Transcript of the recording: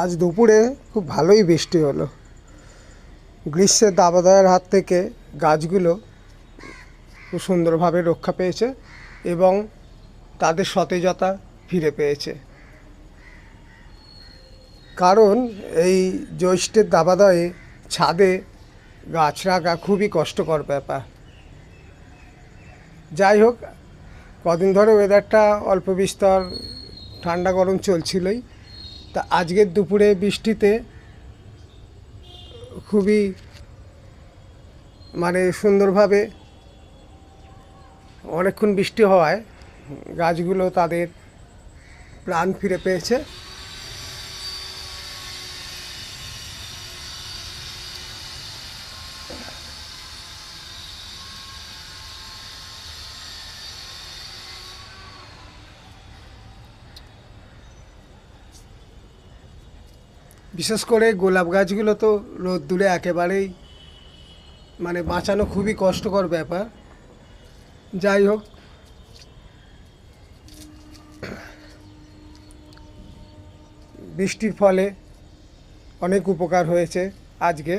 আজ দুপুরে খুব ভালোই বৃষ্টি হলো। গ্রীষ্মের দাবদাহের হাত থেকে গাছগুলো খুব সুন্দরভাবে রক্ষা পেয়েছে এবং তাদের সতেজতা ফিরে পেয়েছে। কারণ এই জ্যৈষ্ঠের দাবদাহে ছাদে গাছ রাখা খুবই কষ্টকর ব্যাপার। যাই হোক, কদিন ধরে ওয়েদারটা অল্প বিস্তর ঠান্ডা গরম চলছিলই, তা আজকের দুপুরে বৃষ্টিতে খুবই সুন্দরভাবে অনেকক্ষণ বৃষ্টি হওয়ায় গাছগুলো তাদের প্রাণ ফিরে পেয়েছে। বিশেষ করে গোলাপ গাছগুলো তো রোদ্দুরে একেবারেই বাঁচানো খুবই কষ্টকর ব্যাপার। যাই হোক, বৃষ্টির ফলে অনেক উপকার হয়েছে আজকে।